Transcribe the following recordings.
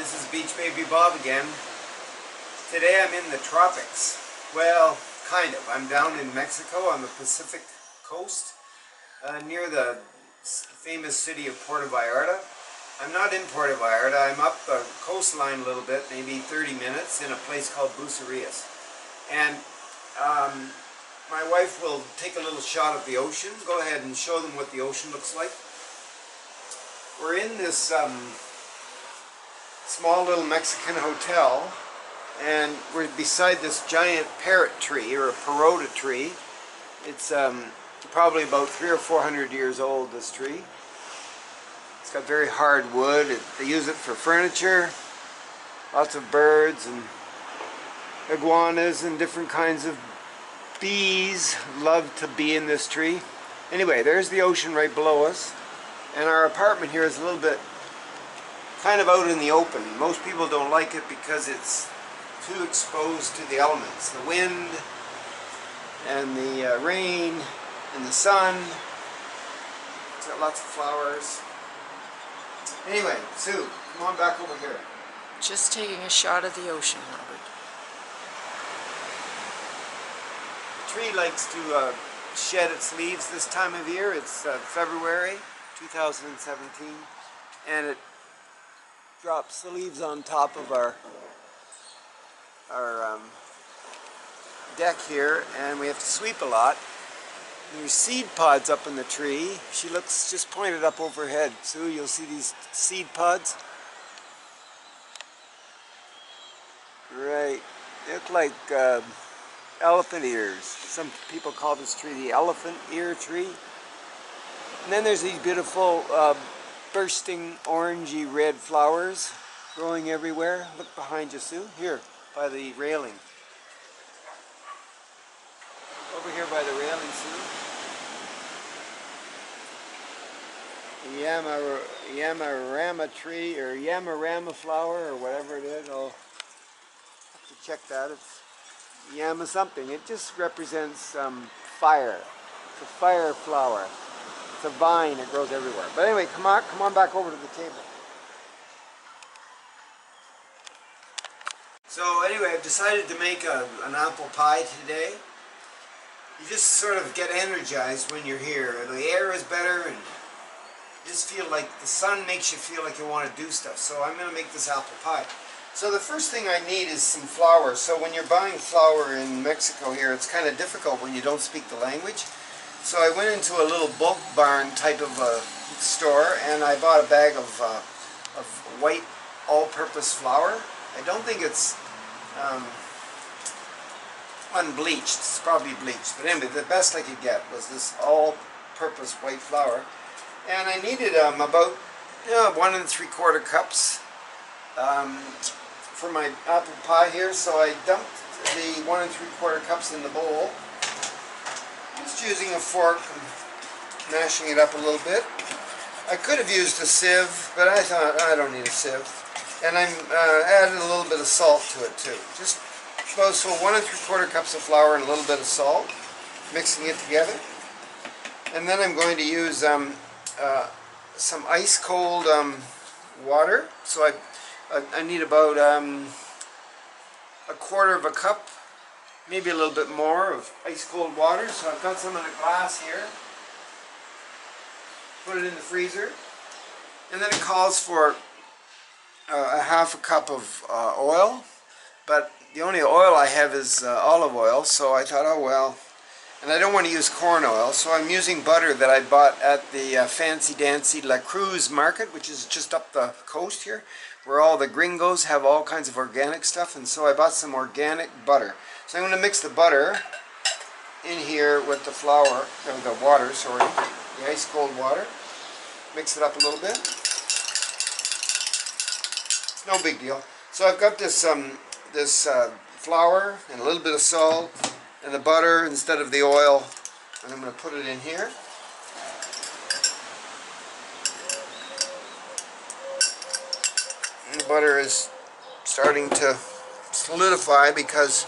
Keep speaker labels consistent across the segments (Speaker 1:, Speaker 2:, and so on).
Speaker 1: This is Beach Baby Bob again. Today I'm in the tropics. Well, kind of. I'm down in Mexico on the Pacific coast, near the famous city of Puerto Vallarta. I'm not in Puerto Vallarta. I'm up the coastline a little bit, maybe 30 minutes, in a place called Bucerias. And my wife will take a little shot of the ocean. Go ahead and show them what the ocean looks like. We're in this small little Mexican hotel, and we're beside this giant parrot tree, or a perote tree. It's probably about 300 or 400 years old, this tree. It's got very hard wood. They use it for furniture. Lots of birds and iguanas and different kinds of bees love to be in this tree. Anyway, there's the ocean right below us, and our apartment here is a little bit kind of out in the open. Most people don't like it because it's too exposed to the elements. The wind and the rain and the sun. It's got lots of flowers. Anyway, Sue, come on back over here.
Speaker 2: Just taking a shot of the ocean, Robert.
Speaker 1: The tree likes to shed its leaves this time of year. It's February 2017, and it drops the leaves on top of our deck here, and we have to sweep a lot. There's seed pods up in the tree. She looks just pointed up overhead. Sue, you'll see these seed pods. Right. They look like elephant ears. Some people call this tree the elephant ear tree. And then there's these beautiful bursting orangey red flowers growing everywhere. Look behind you, Sue. Here, by the railing. Over here by the railing, Sue. Yamarama tree, or Yamarama flower, or whatever it is. I'll have to check that. It's Yama something. It just represents fire. It's a fire flower. It's a vine that grows everywhere. But anyway, come on back over to the table. So anyway, I've decided to make an apple pie today. You just sort of get energized when you're here. The air is better, and you just feel like the sun makes you feel like you want to do stuff. So I'm going to make this apple pie. So the first thing I need is some flour. So when you're buying flour in Mexico here, it's kind of difficult when you don't speak the language. So I went into a little bulk barn type of a store, and I bought a bag of white all-purpose flour. I don't think it's unbleached. It's probably bleached. But anyway, the best I could get was this all-purpose white flour. And I needed about 1 3/4 cups for my apple pie here. So I dumped the 1 3/4 cups in the bowl. Just using a fork and mashing it up a little bit. I could have used a sieve, but I thought I don't need a sieve. And I'm adding a little bit of salt to it too. Just about 1 3/4 cups of flour and a little bit of salt, mixing it together. And then I'm going to use some ice cold water. So I need about 1/4 cup, maybe a little bit more, of ice cold water. So I've got some in a glass here. Put it in the freezer. And then it calls for a 1/2 cup of oil. But the only oil I have is olive oil. So I thought, oh well. And I don't want to use corn oil. So I'm using butter that I bought at the fancy-dancy La Cruz market, which is just up the coast here, where all the gringos have all kinds of organic stuff. And so I bought some organic butter. So I'm going to mix the butter in here with the flour, or the water, sorry, the ice cold water. Mix it up a little bit. It's no big deal. So I've got this flour and a little bit of salt and the butter instead of the oil, and I'm going to put it in here. And the butter is starting to solidify because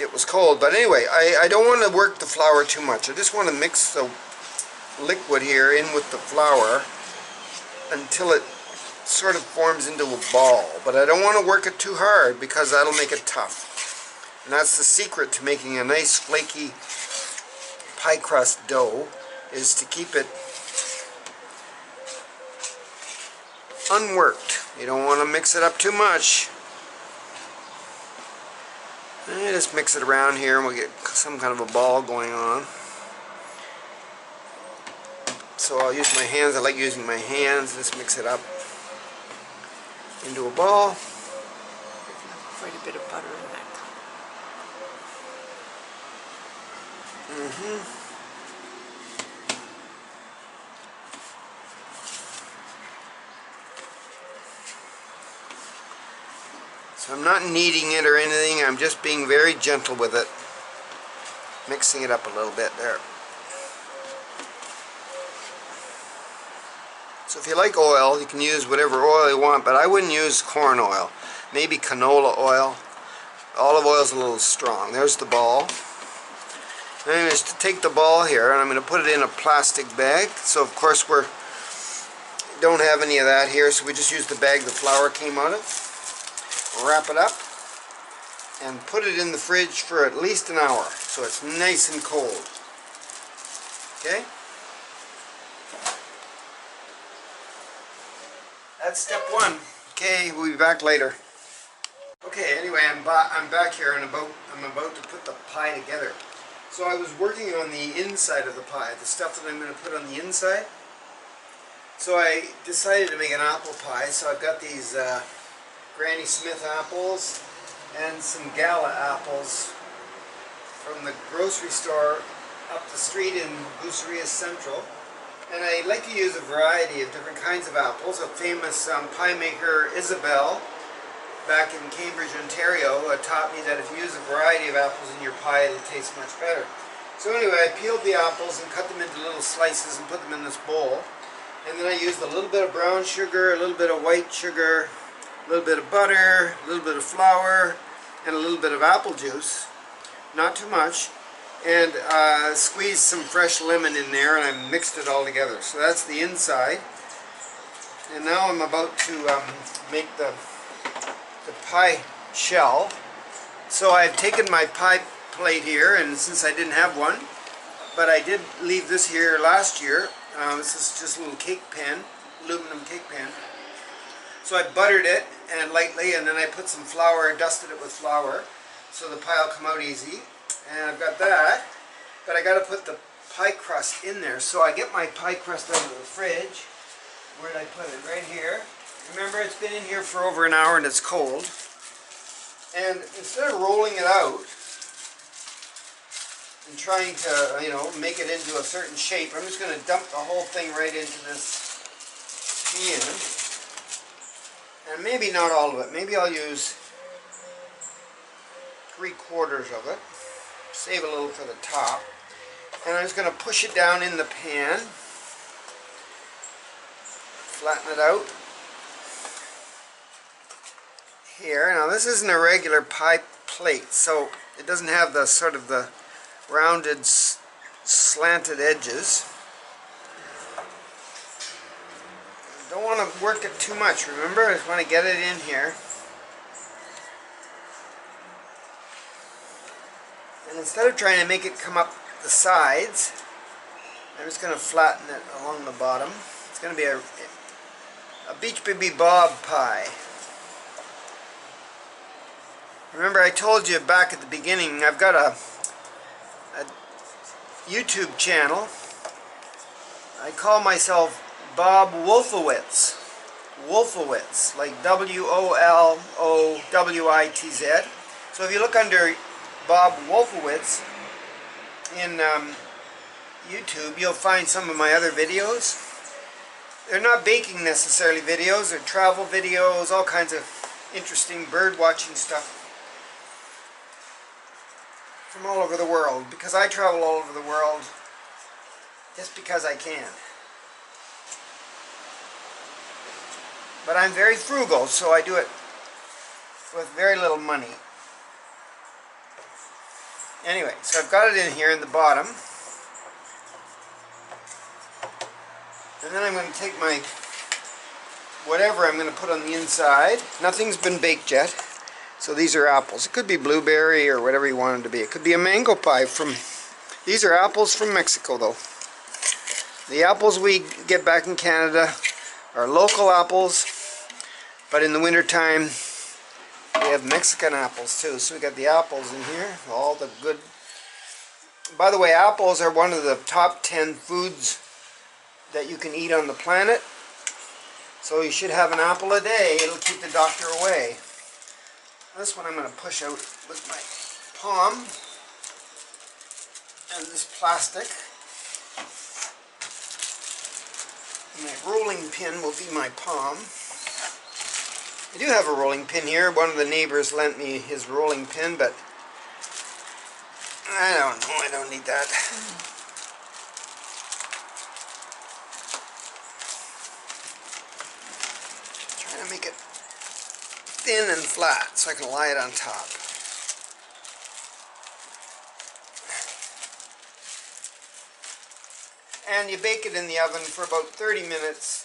Speaker 1: it was cold. But anyway, I don't want to work the flour too much. I just want to mix the liquid here in with the flour until it sort of forms into a ball, but I don't want to work it too hard because that'll make it tough. And that's the secret to making a nice flaky pie crust dough, is to keep it unworked. You don't want to mix it up too much. And just mix it around here and we'll get some kind of a ball going on. So I'll use my hands. I like using my hands. Just mix it up into a ball.
Speaker 2: Quite a bit of butter in that cup.
Speaker 1: So I'm not kneading it or anything. I'm just being very gentle with it. Mixing it up a little bit there. So if you like oil, you can use whatever oil you want, but I wouldn't use corn oil. Maybe canola oil. Olive oil is a little strong. There's the ball. Anyways, to take the ball here, and I'm going to put it in a plastic bag. So of course we don't have any of that here, so we just use the bag the flour came out of. Wrap it up and put it in the fridge for at least an hour, so it's nice and cold. Okay? That's step one. Okay, we'll be back later. Okay, anyway, I'm back here and I'm about to put the pie together. So I was working on the inside of the pie, the stuff that I'm going to put on the inside. So I decided to make an apple pie, so I've got these Granny Smith apples and some Gala apples from the grocery store up the street in Buceria Central. And I like to use a variety of different kinds of apples. A famous pie maker, Isabel, back in Cambridge, Ontario, taught me that if you use a variety of apples in your pie, it'll taste much better. So anyway, I peeled the apples and cut them into little slices and put them in this bowl. And then I used a little bit of brown sugar, a little bit of white sugar, a little bit of butter, a little bit of flour, and a little bit of apple juice. Not too much. And squeezed some fresh lemon in there, and I mixed it all together. So that's the inside. And now I'm about to make the pie shell. So I've taken my pie plate here, and since I didn't have one, but I did leave this here last year. This is just a little cake pan, aluminum cake pan. So I buttered it and lightly, and then I put some flour, dusted it with flour, so the pie will come out easy. And I've got that, but I got to put the pie crust in there. So I get my pie crust out of the fridge. Where did I put it? Right here. Remember, it's been in here for over an hour and it's cold. And instead of rolling it out and trying to, you know, make it into a certain shape, I'm just going to dump the whole thing right into this pan. And maybe not all of it. Maybe I'll use 3/4 of it. Save a little for the top. And I'm just going to push it down in the pan. Flatten it out. Here. Now this isn't a regular pie plate, so it doesn't have the sort of the rounded, slanted edges. Don't want to work it too much, remember? I just want to get it in here. And instead of trying to make it come up the sides, I'm just going to flatten it along the bottom. It's going to be a Beach Baby Bob pie. Remember, I told you back at the beginning, I've got a YouTube channel. I call myself Bob Wolfowitz. Wolfowitz, like W-O-L-O-W-I-T-Z. So if you look under Bob Wolfowitz in YouTube, you'll find some of my other videos. They're not baking necessarily videos, they're travel videos, all kinds of interesting bird watching stuff from all over the world, because I travel all over the world just because I can. But I'm very frugal, so I do it with very little money. Anyway, so I've got it in here in the bottom. And then I'm going to take my whatever I'm going to put on the inside. Nothing's been baked yet. So these are apples. It could be blueberry or whatever you want it to be. It could be a mango pie from... These are apples from Mexico though. The apples we get back in Canada are local apples, but in the wintertime we have Mexican apples too. So we got the apples in here, all the good... By the way, apples are one of the top 10 foods that you can eat on the planet. So you should have an apple a day. It'll keep the doctor away. This one I'm going to push out with my palm. And this plastic. My rolling pin will be my palm. I do have a rolling pin here. One of the neighbors lent me his rolling pin, but I don't know. I don't need that. Trying to make it thin and flat so I can lie it on top. And you bake it in the oven for about 30 minutes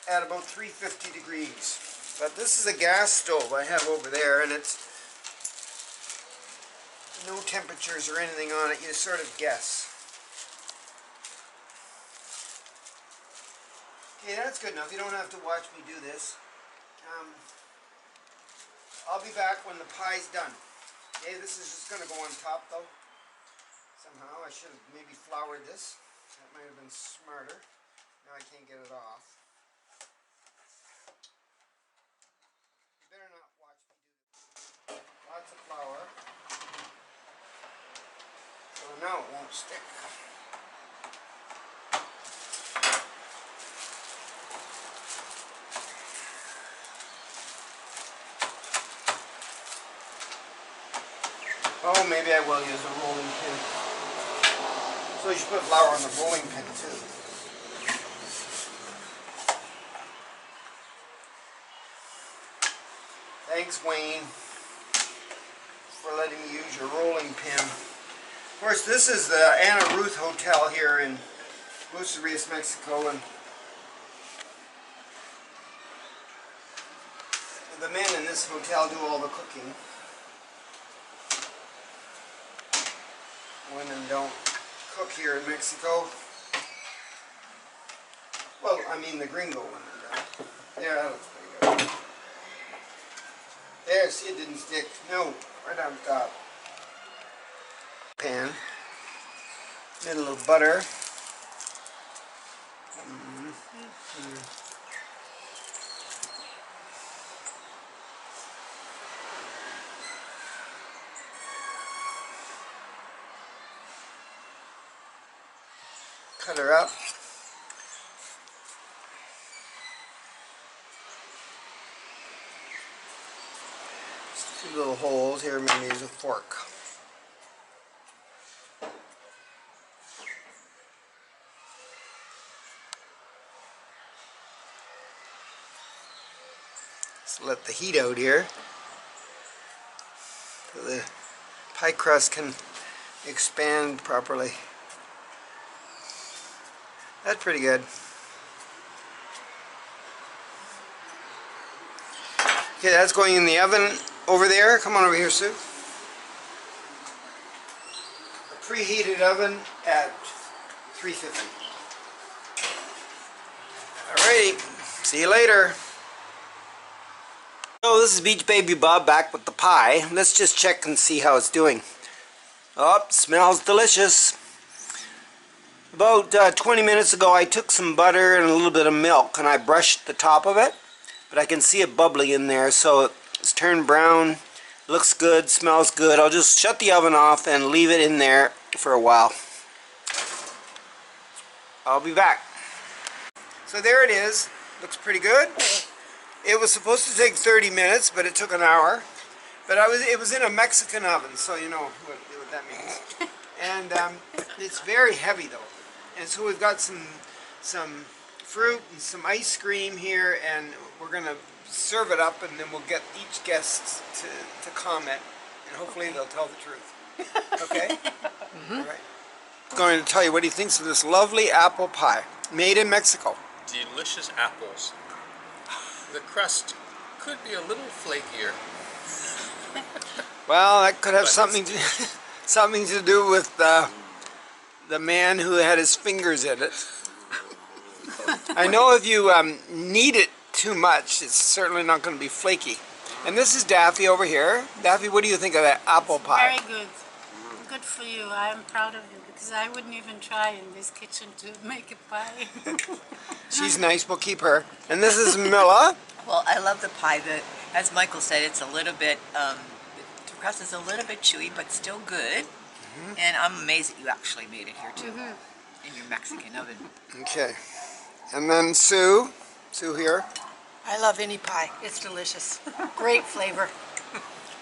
Speaker 1: at about 350 degrees. But this is a gas stove I have over there, and it's no temperatures or anything on it. You sort of guess. Okay, that's good enough. You don't have to watch me do this. I'll be back when the pie's done. Okay, this is just going to go on top though. Somehow I should have maybe floured this. That might have been smarter. Now I can't get it off. You better not watch me do this. Lots of flour. So now it won't stick. Oh, maybe I will use a rolling pin. So you should put flour on the rolling pin too. Thanks, Wayne, for letting me use your rolling pin. Of course, this is the Ana Ruth Hotel here in Bucerias, Mexico, and the men in this hotel do all the cooking. Women don't cook here in Mexico. Well, I mean the gringo women don't. Yeah, that looks pretty good. There, see, it didn't stick. No, right on top. Pan. Add a little butter. Cut her up. Just a few little holes here. I'm going to use a fork. Just let the heat out here so the pie crust can expand properly. That's pretty good. Okay, that's going in the oven over there. Come on over here, Sue. A preheated oven at 350. Alrighty, see you later. So this is Beach Baby Bob back with the pie. Let's just check and see how it's doing. Oh, smells delicious. About 20 minutes ago I took some butter and a little bit of milk and I brushed the top of it, but I can see it bubbling in there, so it's turned brown, looks good, smells good. I'll just shut the oven off and leave it in there for a while. I'll be back. So there it is. Looks pretty good. It was supposed to take 30 minutes, but it took an hour. But it was in a Mexican oven, so you know what that means. And it's very heavy though. And so we've got some fruit and some ice cream here, and we're going to serve it up, and then we'll get each guest to comment, and hopefully they'll tell the truth. Okay? Mm-hmm. All right. I'm going to tell you what he thinks of this lovely apple pie made in Mexico.
Speaker 3: Delicious apples. the crust could be a little flakier.
Speaker 1: Well, that could have
Speaker 3: But
Speaker 1: something to, something to do with the man who had his fingers in it. I know if you knead it too much, it's certainly not going to be flaky. And this is Daffy over here. Daffy, what do you think of that apple pie?
Speaker 4: Very good. Good for you. I am proud of you because I wouldn't even try in this kitchen to make a pie.
Speaker 1: She's nice, we'll keep her. And this is Milla.
Speaker 5: Well, I love the pie. As Michael said, it's a little bit, the crust is a little bit chewy, but still good. And I'm amazed that you actually made it here too, in your Mexican oven.
Speaker 1: Okay. And then Sue. Sue here.
Speaker 2: I love any pie. It's delicious. Great flavor.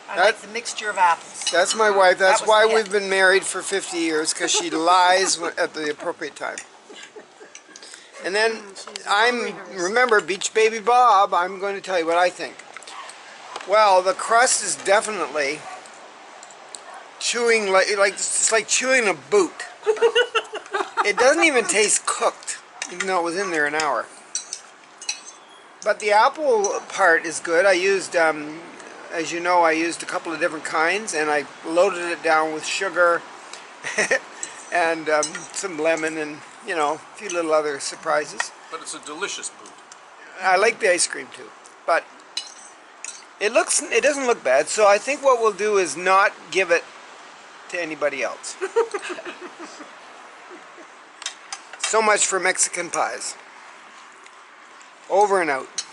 Speaker 2: I
Speaker 1: That-
Speaker 2: like the mixture of apples.
Speaker 1: That's my wife. That's
Speaker 2: That was
Speaker 1: why
Speaker 2: the hit.
Speaker 1: we've been married for 50 years, because she lies at the appropriate time. And then remember, Beach Baby Bob, I'm going to tell you what I think. Well, the crust is definitely chewing like it's like chewing a boot. It doesn't even taste cooked, even though it was in there an hour. But the apple part is good. I used, as you know, I used a couple of different kinds, and I loaded it down with sugar and some lemon and, you know, a few little other surprises.
Speaker 3: But it's a delicious boot.
Speaker 1: I like the ice cream too, but it doesn't look bad. So I think what we'll do is not give it to anybody else. So much for Mexican pies. Over and out.